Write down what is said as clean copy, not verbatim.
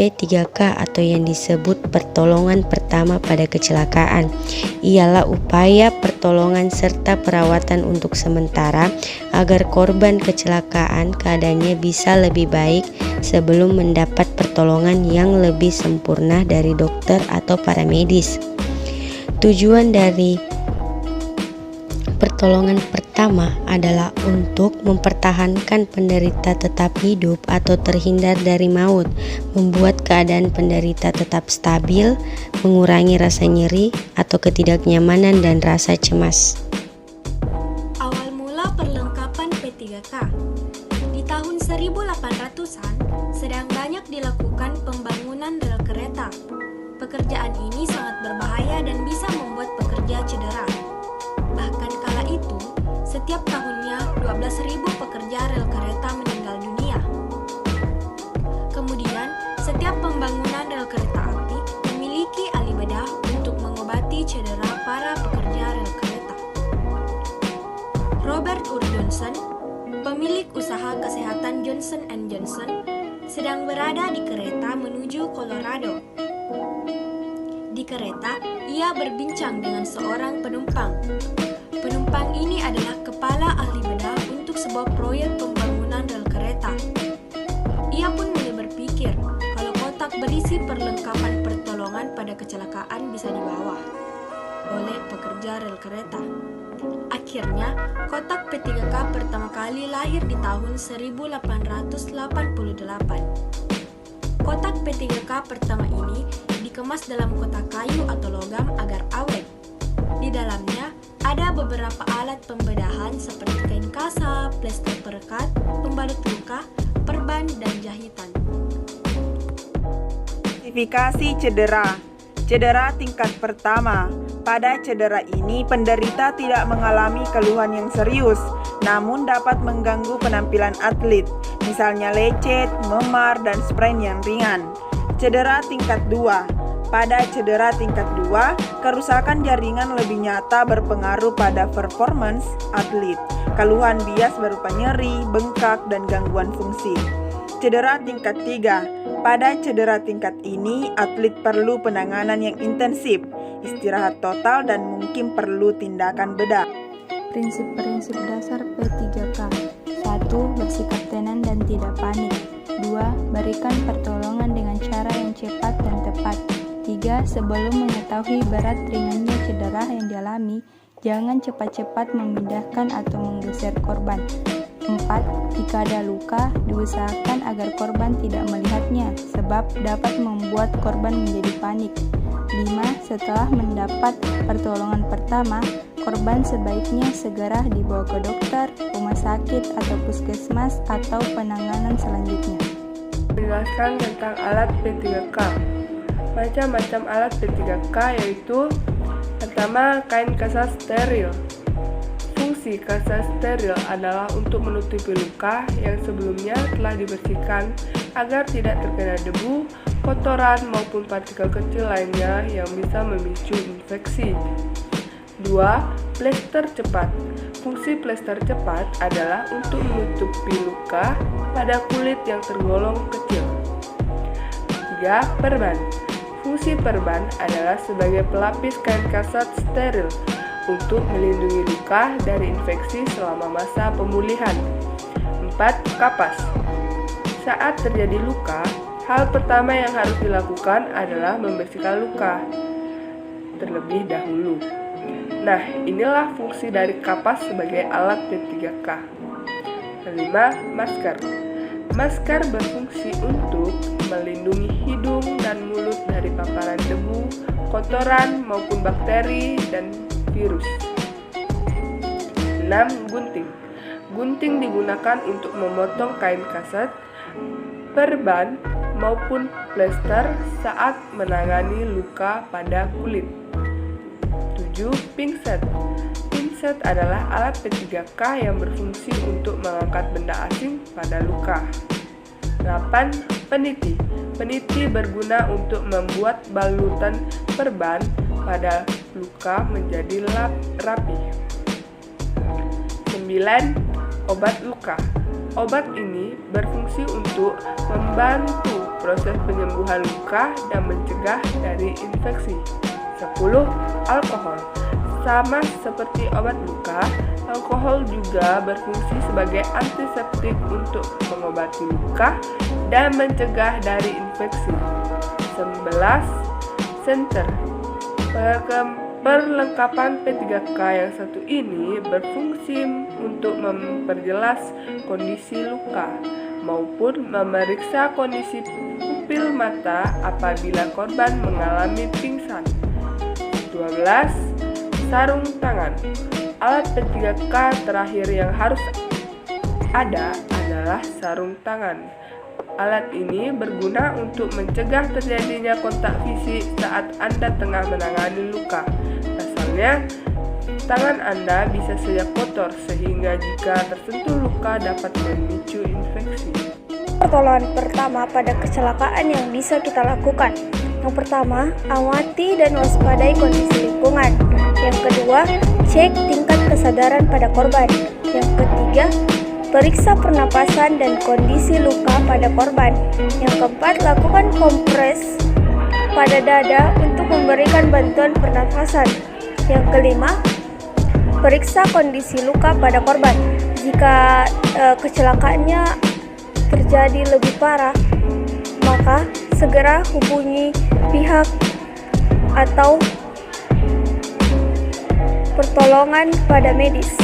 P3K atau yang disebut pertolongan pertama pada kecelakaan ialah upaya pertolongan serta perawatan untuk sementara agar korban kecelakaan keadaannya bisa lebih baik sebelum mendapat pertolongan yang lebih sempurna dari dokter atau para medis. Tujuan dari pertolongan pertama adalah untuk mempertahankan penderita tetap hidup atau terhindar dari maut, membuat keadaan penderita tetap stabil, mengurangi rasa nyeri atau ketidaknyamanan dan rasa cemas. Awal mula perlengkapan P3K. Di tahun 1800-an sedang banyak dilakukan pembangunan rel kereta. Pekerjaan ini sangat berbahaya dan bisa membuat pekerja cedera. Bahkan kala itu, setiap tahunnya 12.000 pekerja rel kereta meninggal dunia. Kemudian, setiap pembangunan rel kereta api memiliki ahli bedah untuk mengobati cedera para pekerja rel kereta. Robert Wood Johnson, pemilik usaha kesehatan Johnson & Johnson, sedang berada di kereta menuju Colorado. Di kereta, ia berbincang dengan seorang penumpang. Penumpang ini adalah kepala ahli bedah untuk sebuah proyek pembangunan rel kereta. Ia pun mulai berpikir kalau kotak berisi perlengkapan pertolongan pada kecelakaan bisa dibawa oleh pekerja rel kereta. Akhirnya, kotak P3K pertama kali lahir di tahun 1888. Kotak P3K pertama ini dikemas dalam kotak kayu atau logam agar awet. Di dalamnya ada beberapa alat pembedahan seperti kain kasa, plester perekat, pembalut luka, perban, dan jahitan. Klasifikasi cedera. Cedera tingkat pertama. Pada cedera ini, penderita tidak mengalami keluhan yang serius, namun dapat mengganggu penampilan atlet, misalnya lecet, memar, dan sprain yang ringan. Cedera tingkat 2. Pada cedera tingkat 2, kerusakan jaringan lebih nyata berpengaruh pada performance atlet. Keluhan bias berupa nyeri, bengkak, dan gangguan fungsi. Cedera tingkat 3. Pada cedera tingkat ini, atlet perlu penanganan yang intensif, istirahat total, dan mungkin perlu tindakan bedah. Prinsip-prinsip dasar P3K. 1. Bersikap tenang dan tidak panik. 2. Berikan pertolongan dengan cara yang cepat dan tepat. 3. Sebelum mengetahui berat ringannya cedera yang dialami, jangan cepat-cepat memindahkan atau menggeser korban. 4. Jika ada luka, diusahakan agar korban tidak melihatnya, sebab dapat membuat korban menjadi panik. 5. Setelah mendapat pertolongan pertama, korban sebaiknya segera dibawa ke dokter, rumah sakit, atau puskesmas, atau penanganan selanjutnya. Menjelaskan tentang alat P3K. Macam-macam alat P3K yaitu: pertama, kain kasa steril. Fungsi kasa steril adalah untuk menutupi luka yang sebelumnya telah dibersihkan agar tidak terkena debu, kotoran, maupun partikel kecil lainnya yang bisa memicu infeksi. 2. Plester cepat. Fungsi plester cepat adalah untuk menutupi luka pada kulit yang tergolong kecil. 3. Perban. Fungsi perban adalah sebagai pelapis kain kasat steril untuk melindungi luka dari infeksi selama masa pemulihan. 4. Kapas. Saat terjadi luka, hal pertama yang harus dilakukan adalah membersihkan luka terlebih dahulu. Nah, inilah fungsi dari kapas sebagai alat P3K. 5. Masker. Masker berfungsi untuk melindungi hidung dan mulut dari paparan debu, kotoran maupun bakteri dan virus. 6. Gunting. Gunting digunakan untuk memotong kain kasat, perban, maupun plester saat menangani luka pada kulit. 7. Pinset. Pinset adalah alat P3K yang berfungsi untuk mengangkat benda asing pada luka. 8. Peniti. Peniti berguna untuk membuat balutan perban pada luka menjadi rapi. 9. Obat luka. Obat ini berfungsi untuk membantu proses penyembuhan luka dan mencegah dari infeksi. 10. Alkohol. Sama seperti obat luka, alkohol juga berfungsi sebagai antiseptik untuk mengobati luka dan mencegah dari infeksi. 11. Senter. Perlengkapan P3K yang satu ini berfungsi untuk memperjelas kondisi luka maupun memeriksa kondisi pupil mata apabila korban mengalami pingsan. 12. Sarung tangan. Alat P3K terakhir yang harus ada adalah sarung tangan. Alat ini berguna untuk mencegah terjadinya kontak fisik saat Anda tengah menangani luka. Pasalnya, tangan Anda bisa saja kotor sehingga jika tersentuh luka dapat memicu infeksi. Pertolongan pertama pada kecelakaan yang bisa kita lakukan. Yang pertama, amati dan waspadai kondisi lingkungan. Yang kedua, cek tingkat kesadaran pada korban. Yang ketiga, periksa pernapasan dan kondisi luka pada korban. Yang keempat, lakukan kompres pada dada untuk memberikan bantuan pernapasan. Yang kelima, periksa kondisi luka pada korban. Jika kecelakaannya terjadi lebih parah, maka segera hubungi pihak atau pertolongan pada medis.